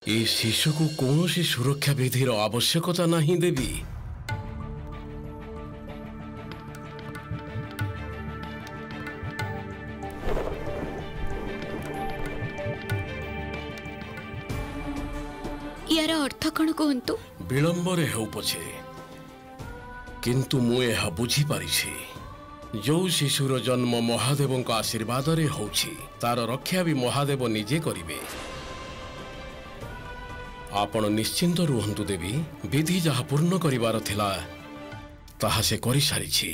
ए शिशु को कौन सी सुरक्षा विधिर आवश्यकता नहीं देवी। यार अर्थ कौन कहतु? विलंबरे हो पछे किंतु मु यह बुझी पारिछि जो शिशुर जन्म महादेव आशीर्वाद रे होछि तार रक्षा भी महादेव निजे करिवे। आपण निश्चिंत रुहंतु देवी, विधि जहा पूर्ण करिवार थिला ताहा से करि सारिछि।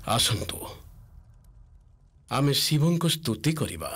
आसंतु आमे शिवं को स्तुति करिबा।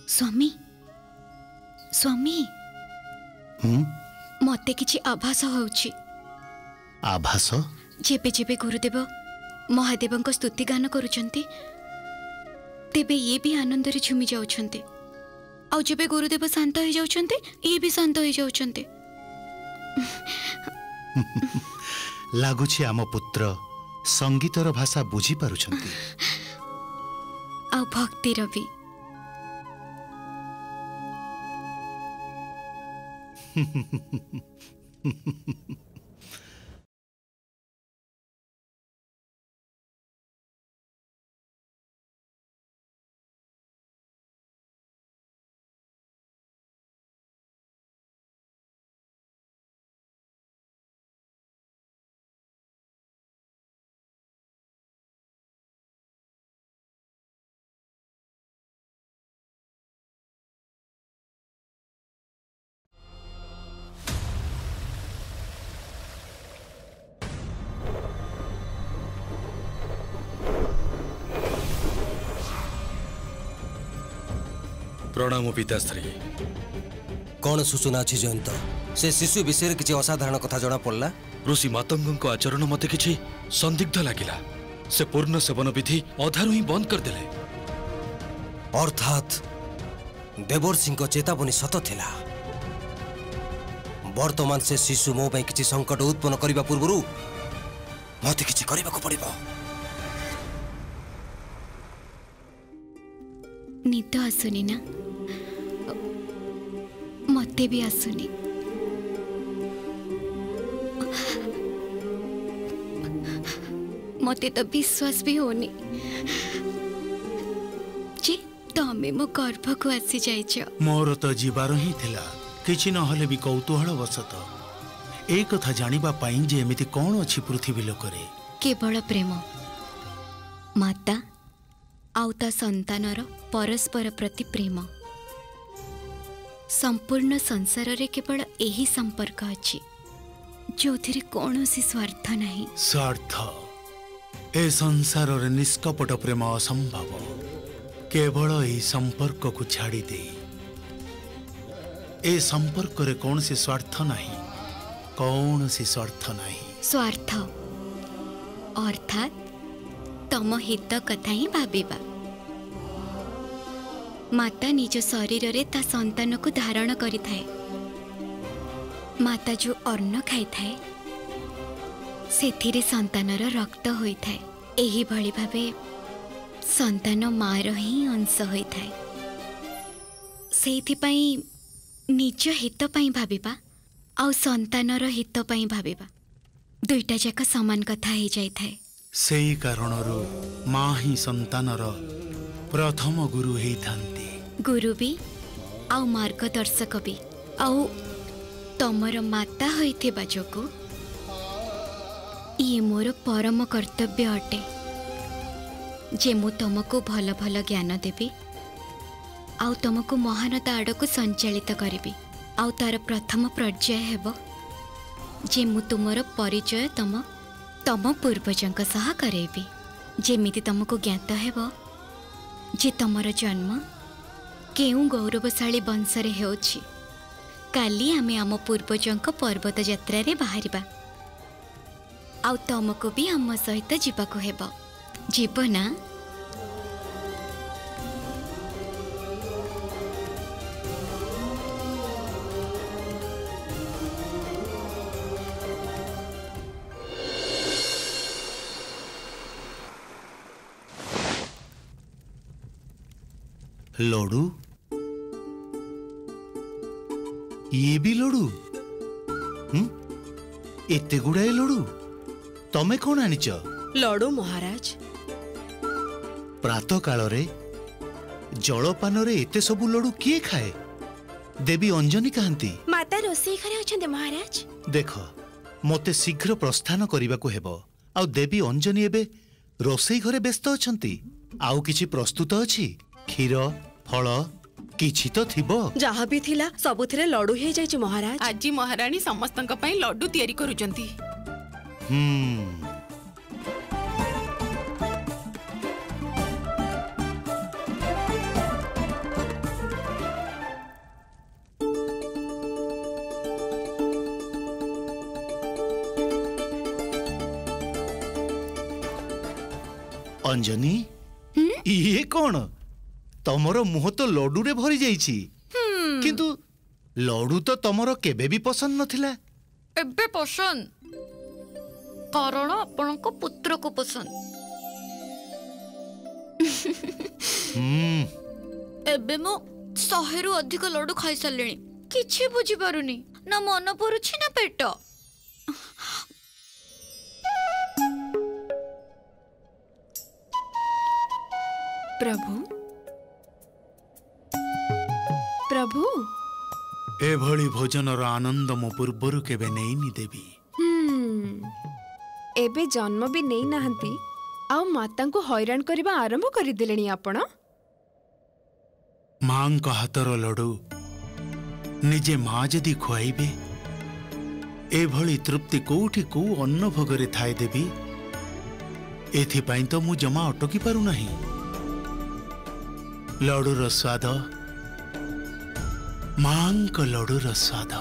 स्वामी स्वामी मते किछि आभास होउछि। आभास? जेबे जेबे गुरुदेव महादेव को स्तुति गान करुचंती तेबे ये भी आनंद रे झुमी जाउछंती, आ जेबे गुरुदेव शांत हो जाउछंती ये भी शांत हो जाउछंती। लागुछि आम पुत्र संगीतर भाषा बुझी पारुछंती आ भक्तिर भी। प्रणाम पिताश्री। कौन सूचना अच्छी जयंत? से शिशु विषय किसी असाधारण कथा जना पड़ला। ऋषि मातंग आचरण मते किछि संदिग्ध लागिला। से पूर्ण सेवन विधि अधारु ही बंद कर देले। अर्थात देवर्षि चेतावनी सत थिला। वर्तमान से शिशु मो ପାଇଁ किछि संकट उत्पन्न करिबा पूर्वरु मते किछि करिबा को पड़िबो। निद आसुनी ना? मते भी आसुनी। मते तो विश्वास भी होनी जे तमे मो गर्भ को आसी जाइछ। मोर तो जीवार ही थिला, किछि न हले भी कौतूहल वसत ए कथा जानिबा पाई जे एमिति कोन अछि पृथ्वी लोकरे। केवल प्रेम माता आउता संतानर परस्पर प्रति प्रेम। संपूर्ण संसार रे केवल यही संपर्क अछि जो थिरे कोनोसी स्वार्थ नहीं। स्वार्थ ए संसार रे निष्कपट प्रेम असंभव। केवल यही संपर्क को छाड़ी दे ए संपर्क रे कौन सी स्वार्थ नहीं, कौन सी स्वार्थ नहीं। स्वार्थ अर्थात तम हित कथा ही भाबिबा। माता निज शरीर रे ता संतान को धारण करि थाए। माता जो अन्न खाई थाए सेथिरे संतानर रक्त होई थाए। एही भली भाबे संतान मार ही अंश होई थाए। सेथि पई निज हित पई भाबिबा आउ संतानर हित पई भाबिबा दुईटा जाक समान कथा हो जाए। सेई कारणरू माँ ही संतानर प्रथम गुरु हेइथांती। गुरु भी आउ मार्गदर्शक भी आउ तमर माता होइथिबा जोगु ये मोर परम कर्तव्य अटे जे मु तुमको भल भल ज्ञान देबी आउ तुमको महानता आड़क संचालित करिबी। आउ तार प्रथम पर्याय हेब जे मु तुमर परिचय तम पूर्वजंक सह करेबी। जेमिति तुमको ज्ञात हेब जे तमर जन्म केउ गौरवशाली वंशरे हेउछि। काली आमे आम पूर्वजंक पर्वत यात्रा रे बाहरिबा आउ तुमको भी आम सहित जीवाको हेब। जीवना लडू ये भी लडू एते गुड़ाए लडू तमे कौन आनिच? लडू महाराज। प्रातः काल रे जलपान रे एते सबु लडू किए खाए? देवी अंजनी कहती माता रोषेई घरे अछन्ते महाराज। देख मते शीघ्र प्रस्थान करने को हेबो आउ देवी अंजनी एबे रोषेई घरे व्यस्त अछंती। आउ किछि प्रस्तुत अछि? क्षीर फल किछि तो थिबो? जहा भी थिला सबुथिरे लडू हे जाइछि महाराज। आजी महारानी समस्तंक पई लड्डू तयारी करूचंती। अंजनी ये कौन? तमरो मुह तो लडू रे भरी जाइछि किंतु लडू तो तमरो केबे भी पसंद नथिला। एबे पसंद कारण आपण को पुत्र को पसंद। एबे मो 100 रु अधिक लडू खाई सारलेनी। किछि बुझी पारुनी ना मन परुछि ना पेट। प्रभु प्रभु एभली भोजनर आनंद मो पूर्वरु केबे नेइनी देवी। एबे जन्म भी नहीं नाहंती आ माता को हैरान करबा आरंभ कर दिलेनी आपण। मां को हाथर लडू निजे माँ जदि खुआइबे एभली तृप्ति कोठी को अन्न भोगरे थाए देवी। एथिपाई तो मु जमा अटकी पारु नहीं। लडूर स्वाद मां को लडूर स्वाद।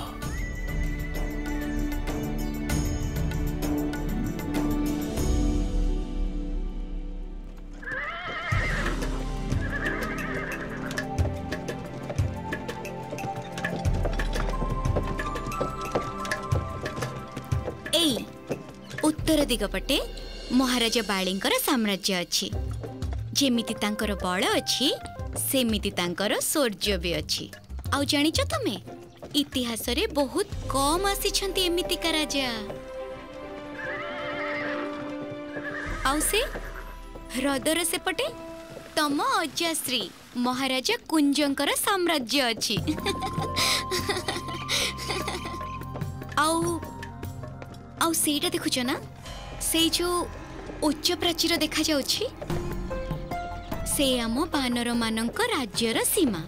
उत्तर दिगपटे महाराजा बाळींकर साम्राज्य अछि। जेमिति तांकर बळ अछि सेमिति तांकर शौर्य भी अछि। आउ जानिଛ तमे इतिहास रे बहुत कम आसीछंती एमितिका राजा। आउ से ह्रदर सेपटे तम अजाश्री महाराजा कुंजंकर साम्राज्य अछि। आउ आउ सेटा देखुछ ना से जो उच्च प्राचीर देखा जाउछि से आम बानर मानक राज्यर सीमा।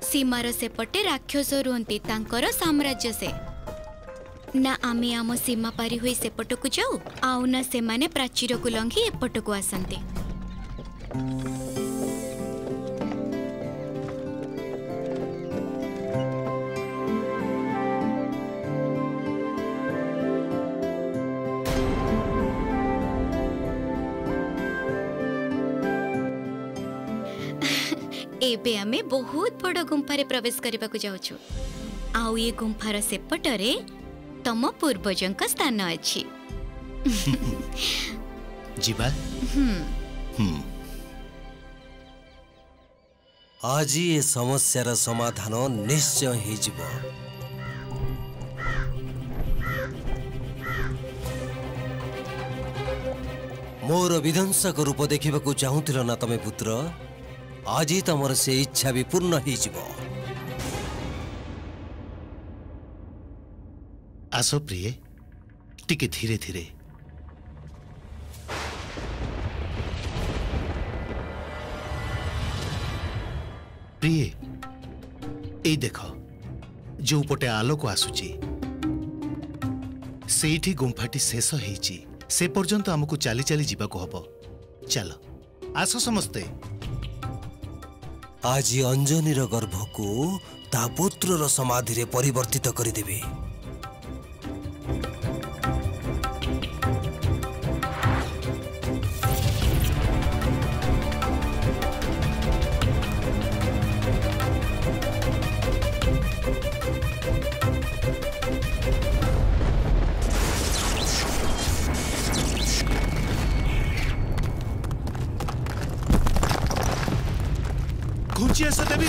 सीमार सेपटे राक्षस रुहंती तांकर साम्राज्य से। ना आमे आम सीमा पारी होई सेपट को जाऊ आउ ना से माने प्राचीर को लंघी एपट को आसंते। एबे आमे बहुत बड़ गुंफारे प्रवेश करबा को जाउछु। आउ ये गुंफार सेपटरे तम पूर्वजंक स्थान अछि। जीवा आज ये समस्यार समाधान निश्चय ही जीव। मोर विध्वंसक रूप देखा चाहूल ना तमे पुत्र, आज तमर से इच्छा भी पूर्ण हो जीव। आसो प्रिय, टिके धीरे धीरे। प्रिय, ए देख जो पटे आलोक आसुची सेठी गुंफाटी शेष होईची। से पर्यंत हमको चाली चाली जीवाको हबो। चल आस समस्ते। आज अंजनीर गर्भ को ता पुत्रर समाधि रे परिवर्तित करिदेबे। घुंची ऐसा देवी।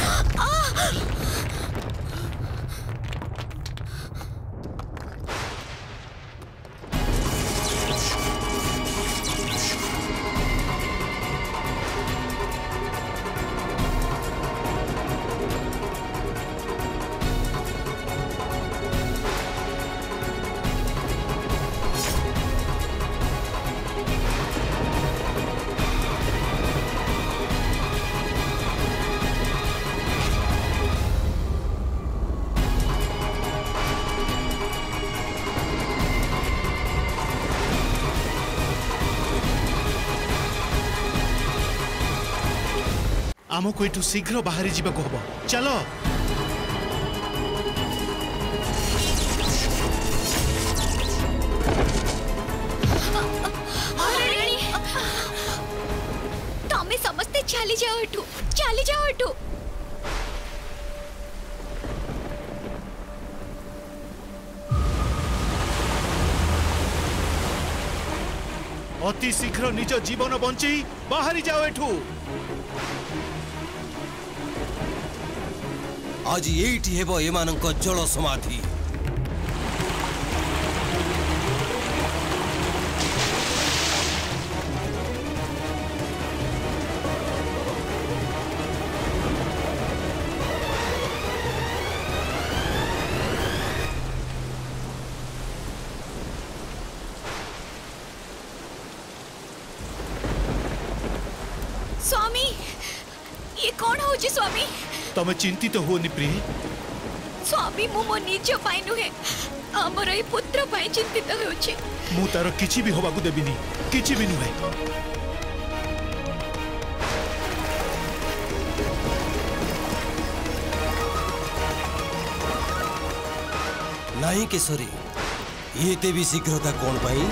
आमको एठू शीघ्र बाहरी जीवाको हबो। चलो तमे समस्ते चली जाओ एठू, चली जाओ एठू। अति शीघ्र निज जीवन बंची बाहरी जाओ एठू। आज एठी हेबो एमानंक जल समाधि। स्वामी, ये कौन हो जी स्वामी? तमे चिंतित होनी प्रिय। स्वामी मु मो निज पाई नुहे, हमर ए पुत्र पाई चिंतित होछि। मु तार किछि भी होबाकू देबिनी, किछि भी नुहे। नहीं केशरी, ये ते भी शीघ्रता कौन पाई?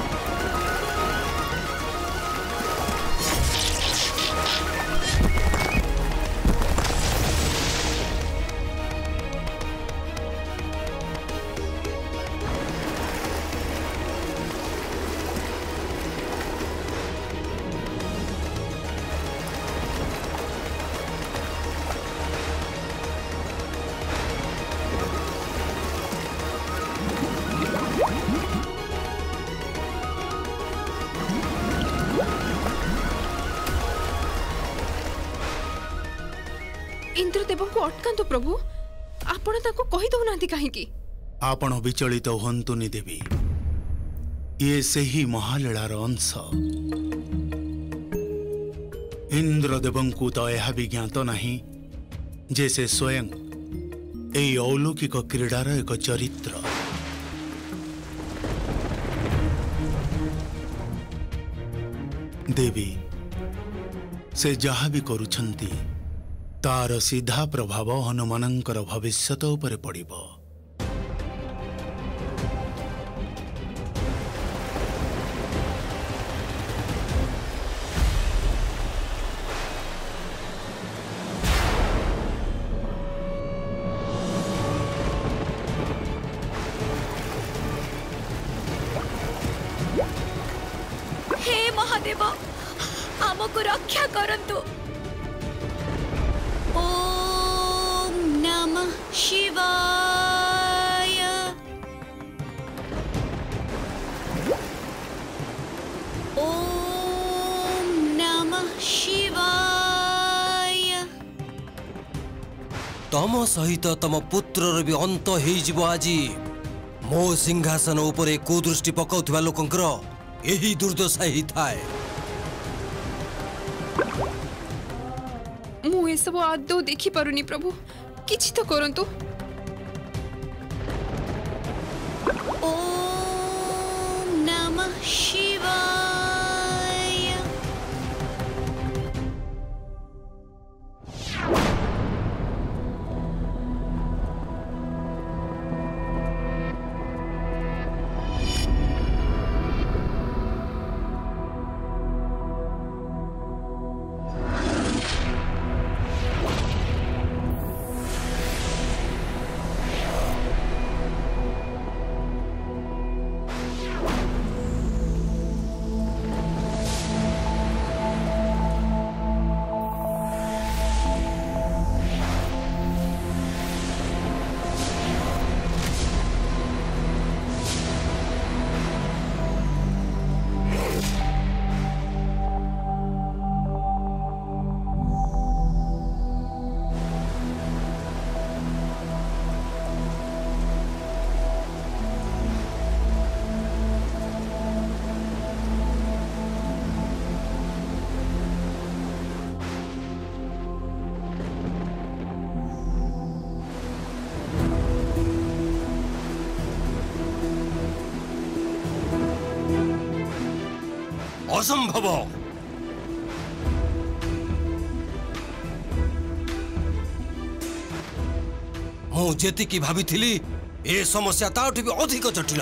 इंद्रदेव को अटकांतु प्रभु, आपण ताको कहि दउना काहेकि? आपण विचलित होंतुनी देवी, ये सही महालीलार अंश। इंद्रदेवंकु तो यह भी ज्ञात नहीं जे से स्वयं এই अलौकिक क्रीडार एक चरित्र। देवी से जहाँ भी करुछंती तार सीधा प्रभाव हनुमानंकर भविष्यत उपरे पड़िबो। महादेव आमको रक्षा करंतु। ओम नमः शिवाय। ओम नमः शिवाय। तम सहित तम पुत्रर भी अंत हो आज। मो सिंहासन उपरे कुदृष्टि पकाउथिबा लोकंकर एही दुर्दशा ही थाए। मु ए सब आदौ देखि पारुनी प्रभु, किछि तो करंतु। ओम नमः शिवाय। असंभव। मु जेतिकी भाबिथिली ए समस्या ताठु भी अधिक जटिल।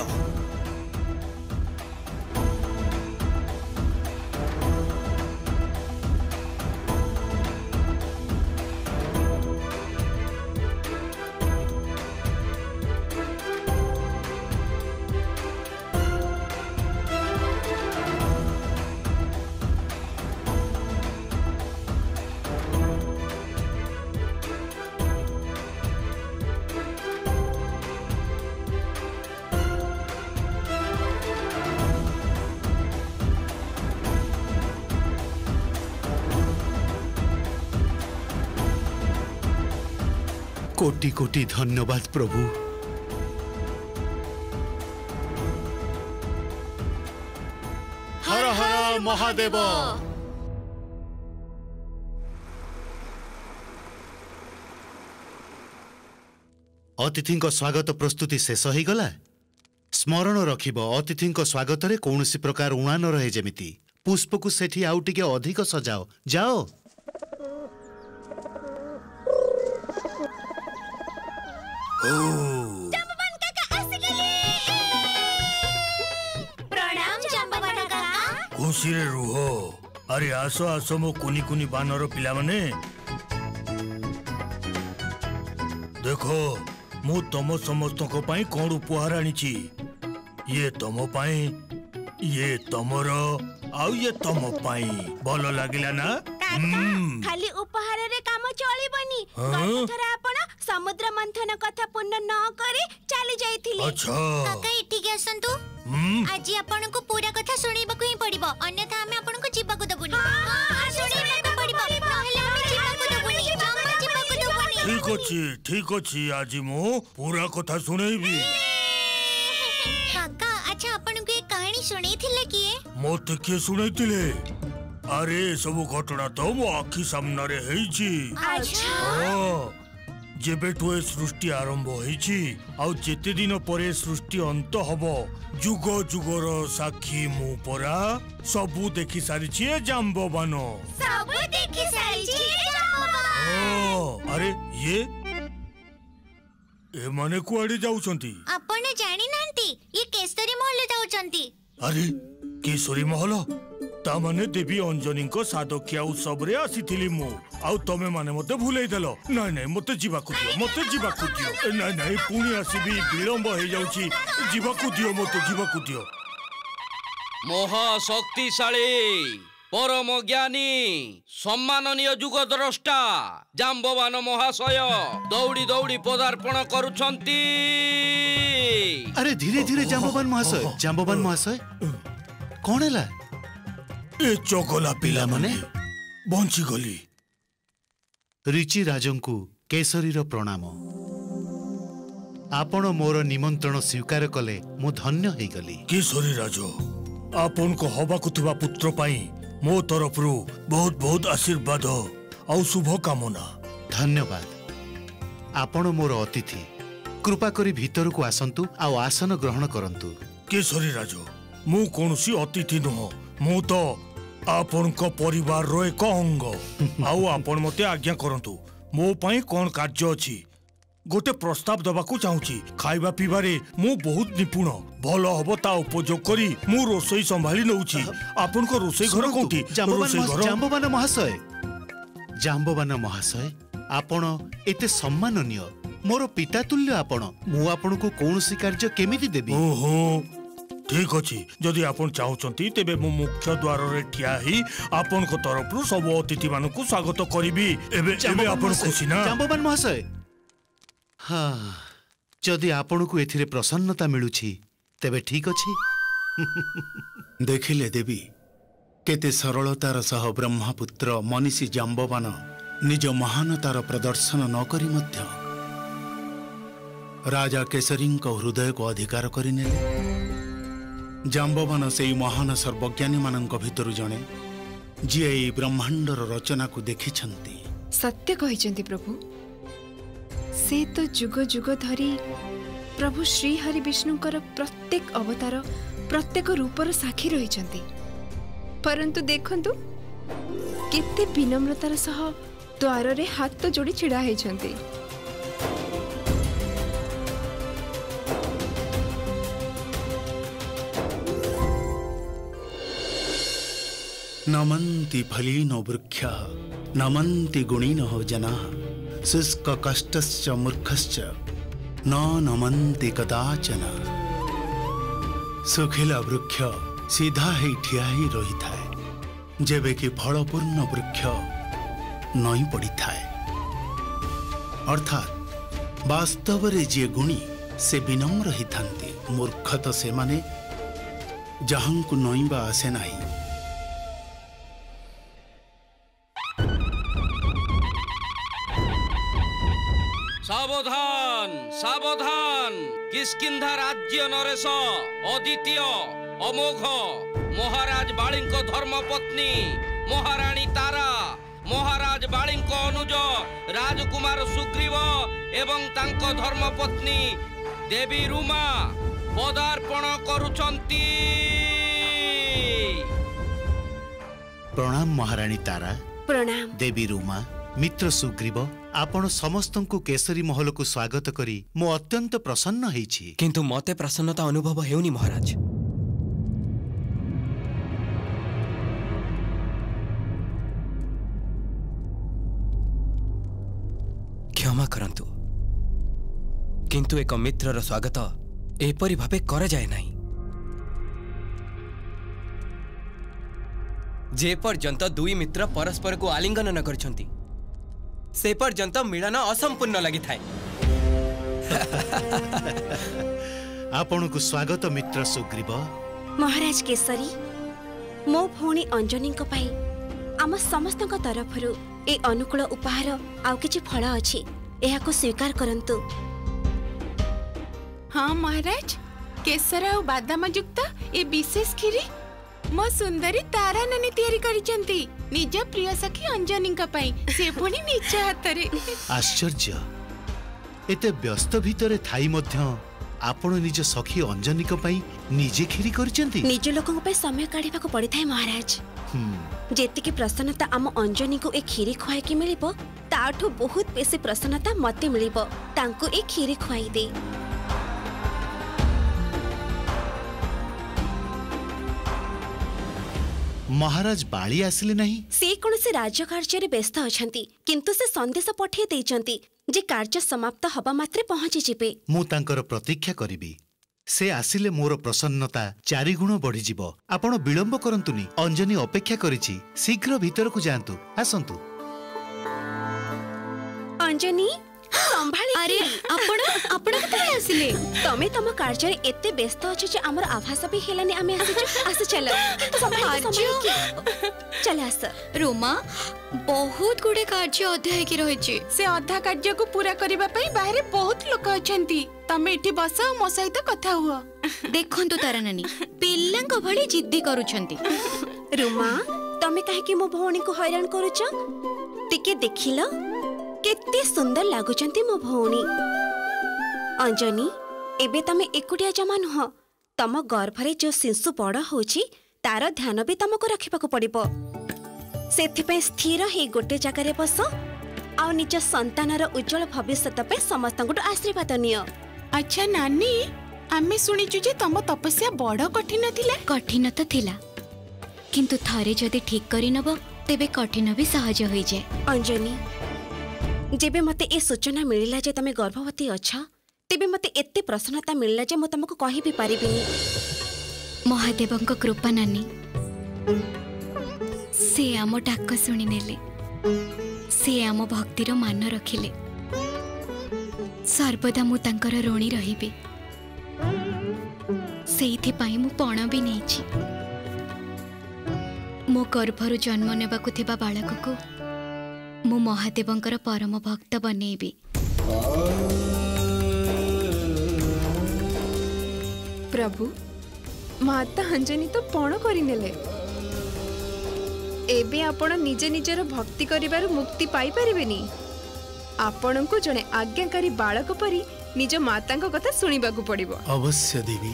कोटि कोटि धन्यवाद प्रभु। हर हर महादेव। अतिथि स्वागत प्रस्तुति शेष हो गला। स्मरण रखिब अतिथि स्वागत रे कौनसी प्रकार उणा न रहे जेमिति। पुष्प को सेठी आउ टिके अधिक सजाओ। जाओ। खुशी रे रुह। अरे आसो आसो मो कुनी कुनी बानर पिला माने। देखो मु तम समस्त को पाई कौन उपहार आनीची। ये तम पाई, ये तमर, आउ ये तम पाई। भल लागिला ना? खाली उपहार रे काम चलिबनी। गतथरा आपण समुद्र मंथन कथा पूर्ण न करे चली जाइथिले। अच्छा काका इठी के आसंतु। आज आपण को पूरा कथा सुनैबा को ही पड़िबो, अन्यथा हमें आपण को जीवा को दबुनी। हां सुनैबा को पड़िबो, नहेले हमें जीवा को दबुनी। जम्मा जीवा को दबुनी। ठीक अछि आज मु पूरा कथा सुनैबी। काका अच्छा आपण को एक कहानी सुनैथिले किए? मोते के सुनैथिले? अरे सब घटना तो मो आखि सामना रे हेछि। अच्छा जेबेठु ए सृष्टि आरंभ होइछि आउ जेते दिन परे सृष्टि अंत हबो जुग जुगर साक्षी मु परा सबु देखि सारिछि ए जाम्बवानो। सबु देखि सारिछि ए जाम्बवानो। अरे ये माने कुआडे जाउछंती? आपण जानि नांती ये केसरी महल जाउछंती। अरे केसरी महल ता माने देवी अंजनी को सादकिया उत्सव रे आसीथिली मु आउ तमे माने मते भूलेई देलो। नाही नाही मते जीवा को दियो, मते जीवा को दियो। नाही नाही पुणी आसीबी विलंब हे जाउची। जीवा को दियो, मते जीवा को दियो। महाशक्तिशाली परम ज्ञानी सम्माननीय जुगद्रष्टा जाम्बवान महाशय दौड़ी दौड़ी पदार्पण करुछंती। अरे धीरे धीरे जाम्बवान महाशय कौन है? ए चगला पिला माने बंची गली। ऋचि राजंकु केसरीर प्रणाम। आपण मोर निमंत्रण स्वीकार कले मु धन्य हो गली। केसरी राज आपन को हवाकु थिबा पुत्र पाई मो तरफरु बहुत बहुत आशीर्वाद और शुभ कामना। धन्यवाद। आपण मोर अतिथि कृपा करी भीतर को आसंतु आ आसन ग्रहण करंतु। केसरी राज मु कोनसी अतिथि नुह, मु तो आपन को परिवार रो एक अंग। आउ आपन मते आज्ञा करंतु मो पाई कोन कार्य अछि। गोटे प्रस्ताव दबाकू चाहूची। खाइबा पीबारे मु बहुत निपुण, भल हबो ता उपयोग करी मु रोसई संभाली नउची। आपन को रोसई घर कोठी? जाम्बवान महाशय आपण एते सम्माननीय मोर पिता तुल्य। आपण मु आपन को कोनसी कार्य केमिति देबी? ओहो ठीक अछि। जदि आपन चाहउचंती तेबे मु मुख्य द्वार रे ठिया ही आपन को तरफरु सब अतिथि मानु को स्वागत करिबी। एबे आपन खुशी ना? जाम्बवान महाशय हाँ, जदि आपण को एथिरे प्रसन्नता मिलुछि तेबे ठीक अछि। देखिले देवी केते सरलतार सह ब्रह्मपुत्र मनीषी जाम्बवान निज महानतार प्रदर्शन न करी मध्य राजा केसरी हृदय को अधिकार करिनेले। जाम्बवान से महान सर्वज्ञानी मानक भितर जणे जी ए ब्रह्मांडर रचना को देखिछंती। सत्य कहिछंती प्रभु। से तो जुग जुग धरी प्रभु श्री हरि विष्णुकर प्रत्येक अवतार प्रत्येक रूपर साक्षी रहिछंती। परंतु देखंतु केते विनम्रतार सह द्वार रे हाथ तो जोड़ी छिड़ा हेछंती। नमन्ति फलीनो वृक्षा नमन्ति गुणिनो जनाः शुष्क कष्टश्च मूर्खश्च न नमन्ति कदाचन। सुखिला वृक्ष सीधा ही ठिया ही रही थाए जेबे कि फलपूर्ण वृक्ष नई पड़ी थाए। अर्थात वास्तव रे जे गुणी से विनम्र ही थांती, मूर्ख तो से माने जहांकु नईबा आसे नहीं। सावधान सावधान किष्किंधा राज्य नरेश अद्वितीय अमोघ महाराज बाळींक धर्मपत्नी महाराणी तारा महाराज बाळींक अनुज राजकुमार सुग्रीव एवं तांक धर्मपत्नी देवी रुमा पदार्पण करुचंती। प्रणाम महाराणी तारा। प्रणाम देवी रुमा, मित्र सुग्रीव, आपण समस्त को केसरी महल को स्वागत करी मो अत्यंत प्रसन्न हेछि। किंतु मते प्रसन्नता अनुभव हेउनी महाराज। क्षमा करंतु, किंतु एक मित्रर स्वागत एपरि भाबे करे जाय नाही। जे पर्यंत दुई मित्र परस्पर को आलिंगन न करछंती से पर्यंत मिलन असंपूर्ण लगी थाए। आपण को स्वागत मित्र सुग्रीव। महाराज केसरी, मो भौणी अंजनी आम समस्त तरफरु ए अनुकूल उपहार आउ किछि फल अछि, एहा को स्वीकार करंतु। हाँ महाराज, केसर और बादाम युक्त ए विशेष खीरी मो सुंदरी तारा नानी तैयारी करिसंती निज प्रिय सखी अंजनी पई, से पुणी निज हातरे। आश्चर्य, एते व्यस्त भितरे थाई मध्य आपण निज सखी अंजनी पई निजे खीरी करिसंती। निज लोकन पे समय काढिबा को पड़ी थाए महाराज। जेतिके प्रसन्नता आम अंजनी को ए खीरी खुआई के मिलिबो ताठो बहुत बेसी प्रसन्नता मते मिलिबो तांको ए खीरी खुआई दे। महाराज बाली आसिले नहीं? से कौन से राज्य कार्य रे व्यस्त अछंती, किंतु से संदेश पठे देइचंती जे कार्य समाप्त हबा मात्रे पहुंची जिबे। मु तांकर प्रतीक्षा करिबी। से आसिले मोर प्रसन्नता 4 गुण बढ़ीजिब। आपण विलंब करंतुनी, अंजनी अपेक्षा करिछि। शीघ्र भीतर को जांतु, आसंतु। अंजनी संभाली। अरे आपण आपण कते आसिले? तमे तम कार्य एते व्यस्त अछि जे हमर आभास भी हेलानी। आमे आसे चल चल आस। रोमा बहुत गुडे कार्य अध्याय की रहिछि। से अधा कार्य को पूरा करिबा पई बाहरे बहुत लोक अछंती। तमे एठी बस मो सहित कथा हुआ। देखंतु तारा नानी पिल्लांक भली जिद्दी करूछंती। रोमा तमे काहे कि मो भौणी को हैरान करूछ? टिके देखिलो केते सुंदर लागुचंती मो भौणी। अंजनी एबे तमे एकुटिया जमा नुह। तम गर्भरे जो शिशु बड़ होछि तार ध्यान भी तमको रखिबा को पड़िबो। सेथिपे स्थिर हे गोटे जगह बस आ निज संतानर उज्जवल भविष्य पे समस्त आशीर्वाद नियो। अच्छा नानी आमे सुनिचु जे तम तपस्या बड़ कठिन थिला। कठिन तो थिला किंतु थारे जदि ठीक करि नबो तेबे कठिन भी सहज होई जाय। अंजनी जेबे मते ए सूचना मिलिला जे तमे गर्भवती अछ तेबे मते एते प्रसन्नता मिलिला जे मो तमको कहि भी पारिबिनी। महादेवंक कृपा नानी से आम डाक शुणी नेले। से आम भक्तिर मान रखिले। सर्वदा मु तांकर ऋणी रहिबी। सेइथि पई मु पण भी नेछि। मो गर्भरु जन्म नेबाकु थिबा बालक को मु महादेवंकर परम भक्त बनेबी। प्रभु माता अंजनी तो पण करिनेले। एबे आपण निजे निजर भक्ति करिबार मुक्ति पाई परिबेनी। आपण को जने आज्ञाकारी बालक परी निज मातांक कथा सुनिबाकू पड़िबो। अवश्य देवी।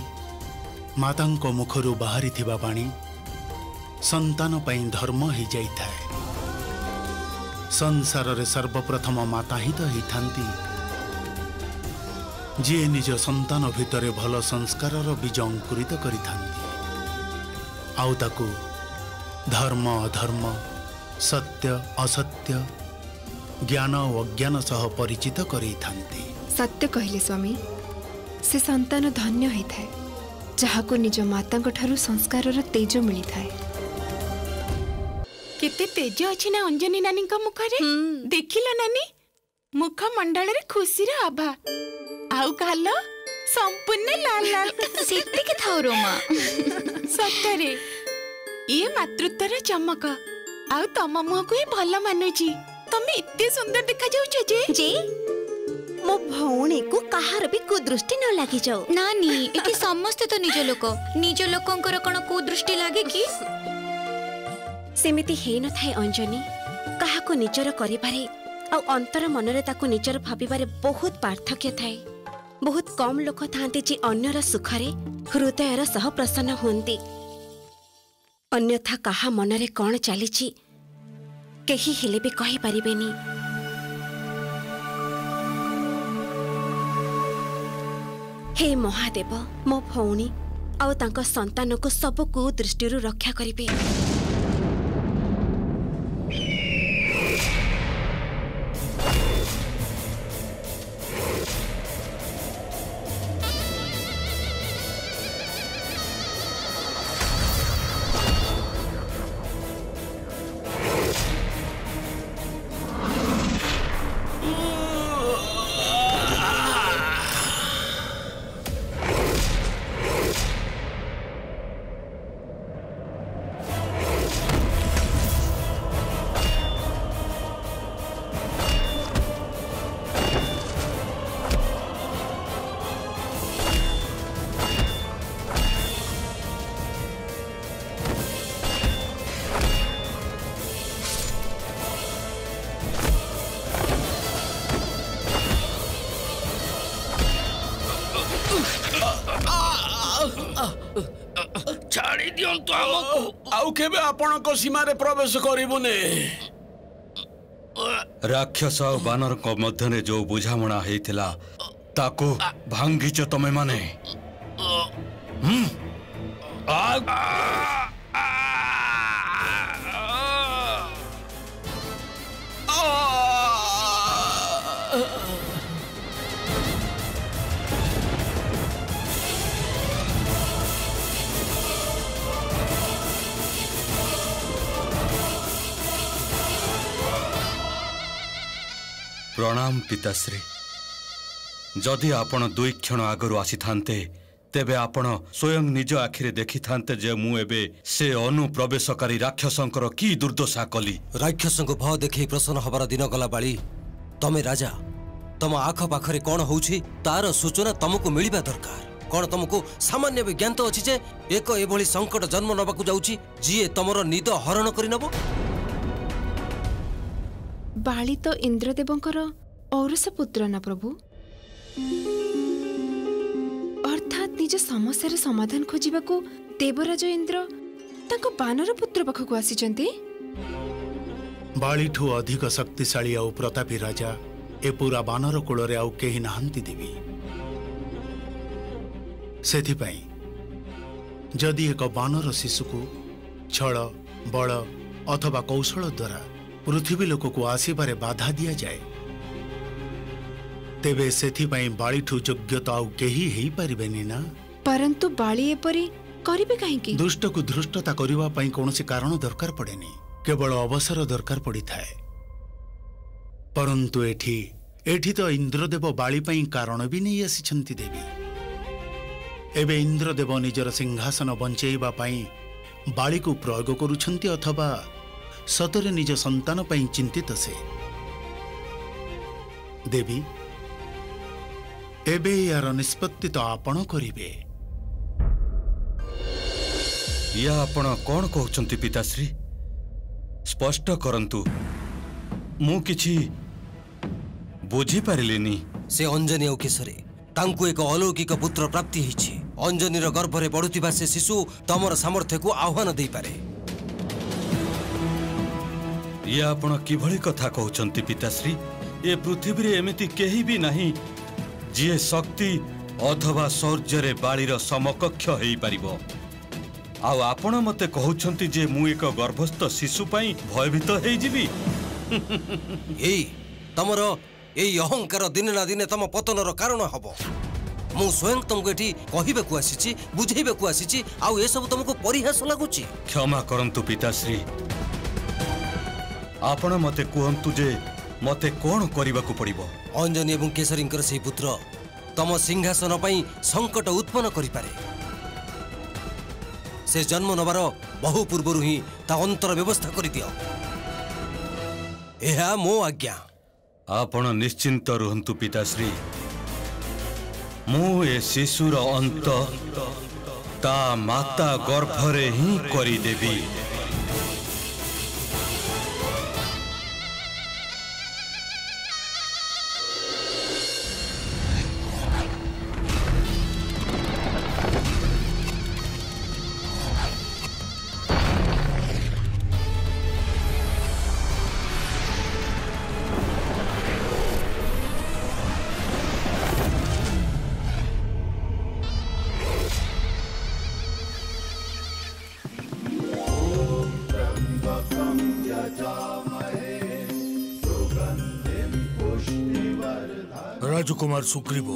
मातांक मुखरु बाहरी थिबा बाणी संतान पई धर्म ही जाई थाए। संसार रे सर्वप्रथम माता ही तो ही थांती जे निज संतान भितरे भल संस्कारर बीज अंकुरित करि थांती। आउ ताकू धर्म अधर्म सत्य असत्य ज्ञान और अज्ञान सह परिचित करि थांती। सत्य कहले स्वामी। से संतान धन्य होई थाए जहाको निज मातांक ठारू संस्कारर तेज मिली थाए। केते तेज अछि ना अंजनी नानी का मुखरे। देखिलो नानी मुख मंडल रे खुशी रे आभा। आउ कहलो संपूर्ण लाल लाल सेति के थाउ रोमा। सत्तरे ये मातृत्वर चमक। आउ तम मुह को ही भल मानुची। तमे इत्ते सुंदर देखा जाउछ जे मो भौणी को कहार भी कुदृष्टि न लागी जाऊ। नानी एठी समस्त तो निज लोकंकर कोन कुदृष्टि लागे कि? सेमिति हे न थाए अंजनी। काहाको निजर करिबारे आ अंतर मनरे ताको निजर भाबिबारे बहुत पार्थक्य थाए। बहुत कम लोक थांते जे अन्यर सुखरे हृदयर सह प्रसन्न होंती। अन्यथा काहा मनरे कौन चलीछि केही हेले भी कहि परिबेनी। हे महादेव मो भौणी आउ तांको संतान को सब कुदृष्टि रक्षा करिबे। छाड़ी दियंतु हमको। आउ केबे आपणको सीमा रे प्रवेश करिबुने। राक्षस और बानर को मध्य जो बुझामणा हेतिला ताको भांगिच तमे माने। प्रणाम पिताश्री। जदि आपण 2 क्षण आगरू आसी थांते तेबे आपण स्वयं निज आखिरे देखि थांते जे मु एबे से अनुप्रवेशकारी राक्षसंकर की दुर्दशा कली। राक्षसंको भाव देखि प्रसन्न हबार दिन गला बाली तमे राजा तम आख पाखरे कौन होउछि तार सूचना तुमको मिलिबा दरकार। कौन तुमको सामान्य भी ज्ञान तो अछि जे एक एभली संकट जन्म नबाकू जाउछि जिए तमर निद हरण करि नबो। बाली तो इंद्रदेवंकर औरस पुत्र ना प्रभु, अर्थात निज समस्यार समाधान खोजिबाकू देवराज इंद्र ताको बानर पुत्र पाखकू आसीचंती। बालीठू अधिक शक्तिशाली आउ प्रतापी राजा ए पूरा बानर कूଳରେ आउ केही नाहांती देवी। सेथिपाई जदि एक बानर शिशुको छल बल अथवा कौशल द्वारा पृथ्वी लोक को आसबारे बाधा दिया जाए तेबे सेथिपाई बालीठू योग्यता आउ केही हेई परिबेनी ना। परंतु बाली एपरी करिबे काहेकि? दुष्ट को धृष्टता करिवा पई कोनोसी कारण दरकार पड़ेनी, केवल अवसर दरकार पड़ी थाए। परंतु एठी तो इंद्रदेव बाली पई कारण भी नहीं आसिछंती देवी। एबे इंद्रदेव निजर सिंहासन बंचेइबा पई बाली को प्रयोग करुछंती अथवा सतरे निज संतान पई चिंतित से। देवी एबे यार निष्पत्ति तो आपण करिवे। या आपण कोन कहउछंती पिताश्री? स्पष्ट करंतु, मु किछि बुझी पारिलेनी। से अंजनी और केसरी तांकु एक अलौकिक पुत्र प्राप्ति हिछि। अंजनीर गर्भरे बढुतिबा से शिशु तमर सामर्थ्य को आह्वान देई पारे। या आपण किभଳି कथा कहउछंती पिताश्री? ए पृथ्वी रे एमिति केही भी नाही जिए शक्ति अथवा शौर्य बाळीर समकक्ष हेई पारिबो। आउ आपण मते कहउछंती जे मु एक गर्भस्थ शिशु पई भयभीत हेई जिवि। एई तमर एई अहंकार दिन ना दिन तम पतनर कारण हबो। मु स्वयं तुमको एठी कहिबेकु आसीछि, बुझेइबेकु आसीछि, आउ ए सब तुमको परिहास लागुछि। क्षमा करंतु पिताश्री, आपण मते कहंतु जे मते कोन करिबाकू पड़िबो। अंजनी एवं केसरींकर सेई पुत्र तम सिंहासन पई संकट उत्पन्न करि पारे। से जन्म नबार बहु पूर्वरु ही ता अंतर व्यवस्था करि दियो। एहा मो आज्ञा। आपण निश्चिंत रहंतु पिताश्री, मु ए शिशुर अंत ता माता गर्भरे ही करि देबी। राजकुमार सुग्रीव,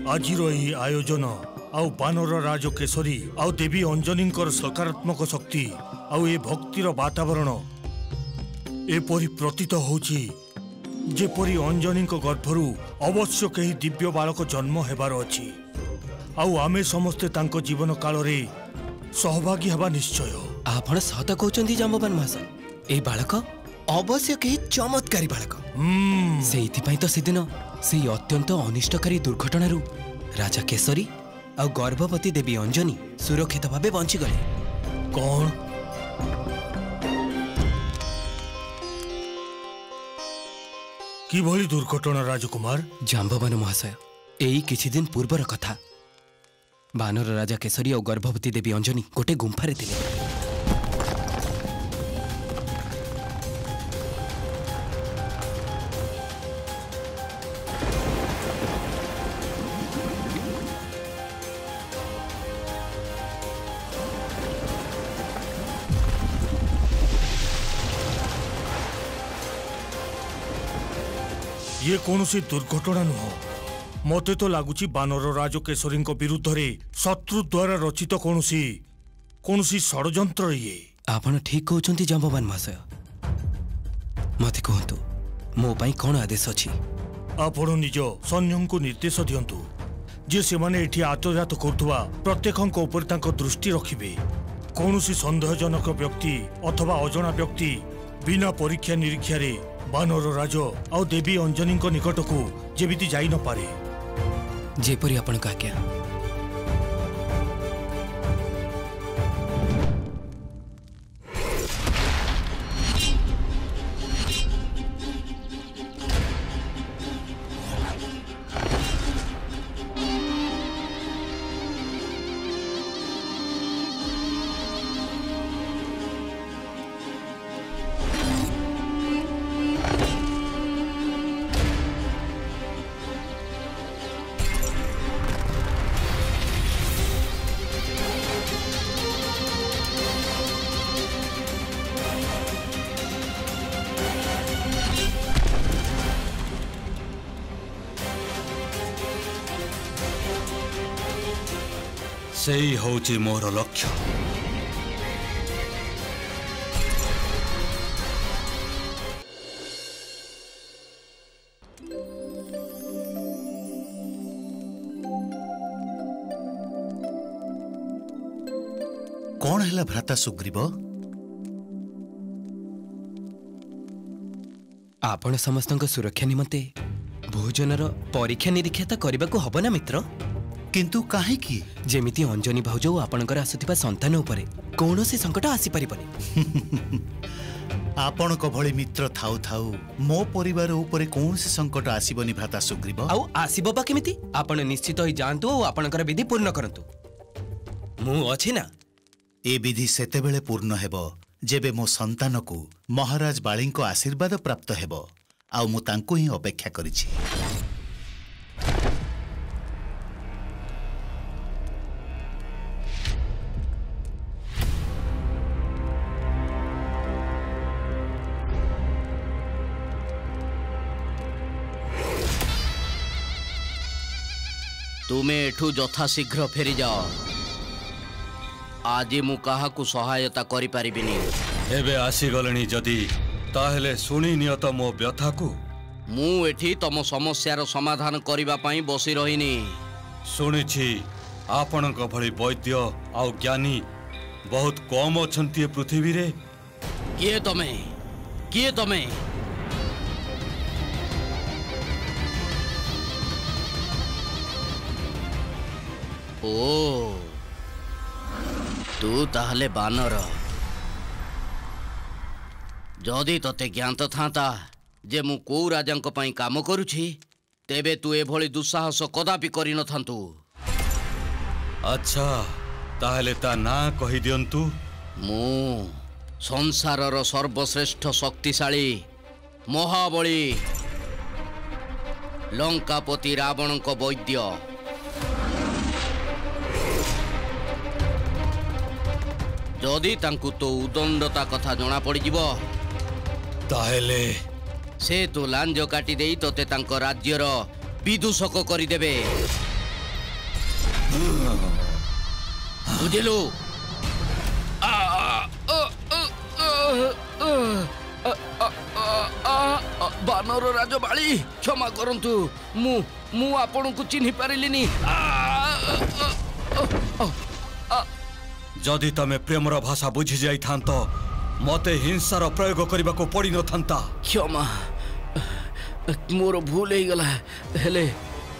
आजिर यही आयोजन आउ बानर राज केसरी आउ देवी अंजनींकर सकारात्मक शक्ति आउ ए भक्तिर वातावरण एपरी प्रतीत होछि जेपरी अंजनी गर्भरू अवश्य कहीं दिव्य बालक जन्म हेबार अछि। आउ आमे समस्ते तांको जीवन काल रे सहभागी हवा निश्चय। आपण सत कहउचंती जांबवान महाशय, ए बालक अवश्य कहीं चमत्कारी बालक। सेइथिपाई तो सेदिन से अत्यंत अनिष्टकारी दुर्घटना राजा केसरी आ गर्भवती देवी अंजनी सुरक्षित भावे बंची गले। कौन कि भली दुर्घटना राजकुमार? जांबवान महाशय, एई किछि दिन पूर्वर कथा। बानर राजा केसरी और गर्भवती देवी अंजनी गोटे गुंफारे थिले। ये कौनसी दुर्घटना नुह, मते तो लगुच बानर राज केसरी विरुद्ध रे शत्रु द्वारा रचित कौनसी षड्यंत्र। ये आपण ठीक कहउचंती जांबवान महाशय। मते कहंतु मो पाई कौन आदेश अछि? आपण निज सैन्य को निर्देश दियंतु जे से माने एठी आतजात करथुवा प्रत्येकଙ୍କ ऊपर तांको दृष्टि रखिबे। कौनसी संदेहजनक व्यक्ति अथवा अजଣା व्यक्ति बिना परीक्षा निरीक्षा रे बानर राज आ देवी अंजनी निकट को जेबिति जाई न पारे। जेपरी आपण का क्या सेई होची मोर लक्ष्य। कौन है भ्राता सुग्रीव? आपण समस्तଙ୍କ सुरक्षा निमंते भोजनर परीक्षा निरीक्षा करने को हब ना मित्र? किंतु काहे की जेमिति अंजनी भाउज आपणकर आसुथिबा संतान उपरे कौनसी संकट आसी परिबनी। आपण को भली मित्र थाउ थाउ मो परिवार उपरे कौनसी संकट आसीबनी भ्राता सुग्रीव। आउ आसीबो बा केमिति? आपण निश्चित होई जानतु और आपणकर विधि पूर्ण करंतु। मु अछि ना। ए विधि सेतेबेले पूर्ण हेबो जेबे मो संतान को महाराज बाळींको आशीर्वाद प्राप्त हेबो। आउ मु तांको ही अपेक्षा करिछि। तुमे एठू यथाशीघ्र फेरी जाओ। आज मु काहाकू सहायता करि परिबिनी। एबे आसी गलनी जदी ताहेले सुनी नियत मो व्यथा को। मु एठी तम समस्यार समाधान करिबा पई बसी रहिनी। सुनिछि आपणक भली वैद्य आ ज्ञानी बहुत कम अछंती पृथ्वी रे। किए तमे? किए तमे? ओ तू ताहले बानर। जदि तते ज्ञात थांता जे मु को राजांक पई काम करूछि तेबे तू एभली दुस्साहस कदापि करि न थांतु। अच्छा ताहले ता ना कहि दियंतु। मु संसारर सर्वश्रेष्ठ शक्तिशाली महाबली लंकापति रावणक वैद्य। जदि तांकु तो उदंडता कथा जना पड़ जिवो ताहेले से तो लांज काटी देई तोते तांको राज्यर विदूषक करि देबे। बुझिलु? बानर राज बाली क्षमा करंतु मु आपनकु चिन्हि पारिलिनी। जदि तमे प्रेमर भाषा बुझी जाई थांत मते हिंसार प्रयोग करबा को पड़ी न थांता। क्षमा मोर भूल हो गला। हेले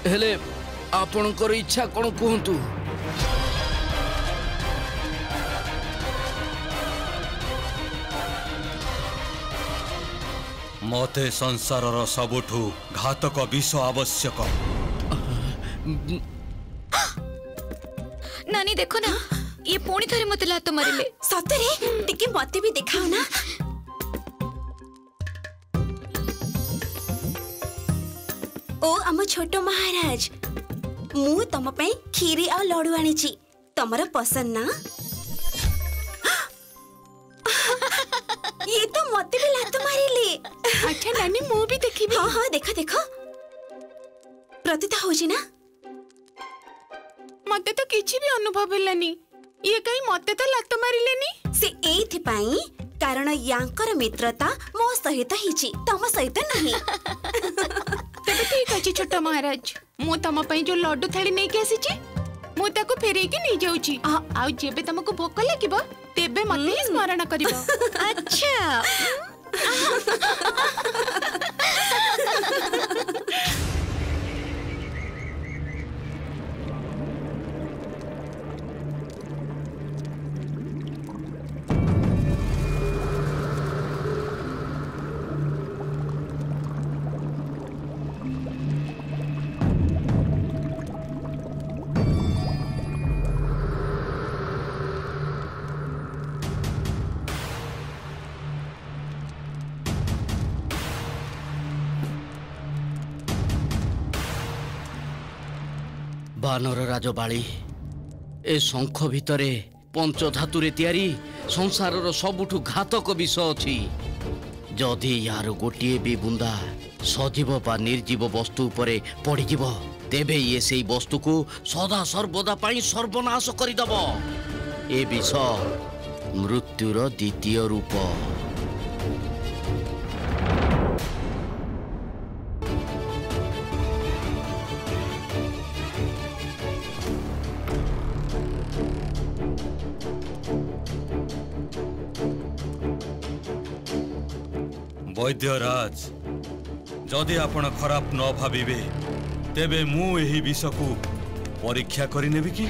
हेले आपनकर इच्छा कोन कहंतु। मते संसारर सबुठु घातक विष आवश्यक। नानी देखो ना ये पुणी थरे मते लात मारिले। सतरे टिके मते भी देखाओ ना। ओ आम छोटो महाराज मु तम पे खीरी आ लड्डू आनिची तमर पसंद ना। ये तो मते भी लात मारिले। अच्छा नानी मु भी देखिबी। हां हां देखो देखो प्रतीत होजी ना। मते तो किछि भी अनुभव हेलानी। ये कहीं मते तो लात मारिलेनी। से एथि पई कारण यांकर मित्रता मो सहित हिची तम सहित नहीं। तेबे ठीक अछि छोटा महाराज, मु तम पई जो लड्डू थाली नै के आसीची मु ताको फेरे के नै जाउची। आ जेबे तमको भोक लागिबो तेबे मते स्मरण करिवो। अच्छा बानर राजबाड़ी ए शंख भितरे पंचधातुरे तैयारी संसारर सबुठु घातक विष अछि। जदि यार गोटिए भी बुंदा सजीव बा निर्जीव वस्तु उपरे पड़िजिव तेबे ये सेई वस्तु को सदा सर्वदा पाई सर्वनाश करिदब। ए विष मृत्युर द्वितीय रूप। वैद्यराज जदि आपण खराब न भाविबे तेबे मु एही विष को परीक्षा करि नेबी कि?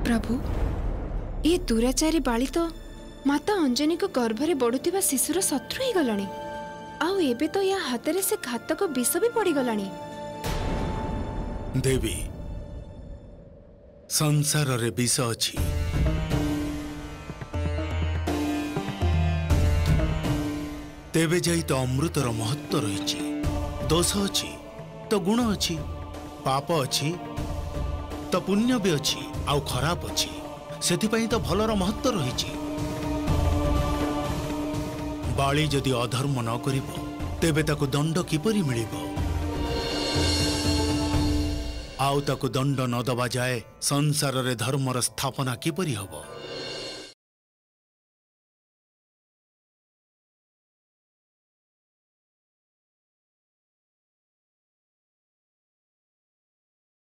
प्रभु ये दुराचारी बाली तो माता अंजनी को गर्भरे बढ़ुवा शिशुर शत्रु ही गलानी। आउ एबे तो या हाथ से घातक विष भी पड़ी गलानी। देवी संसार रे विष अछि, तेबे जाई तो अमृतर महत्व रही। दोष अछि तो गुण अछि, पाप अछि तो पुण्य भी अछि, आउ खराब अछि सेथिपई तो भलर महत्व रही। बाली जदि अधर्म न करिबो तेबे ताकु दंड किपरि मिलिबो? आउ ताकु दंड न दबा जाए संसार रे धर्मर स्थापना किपरि हबो?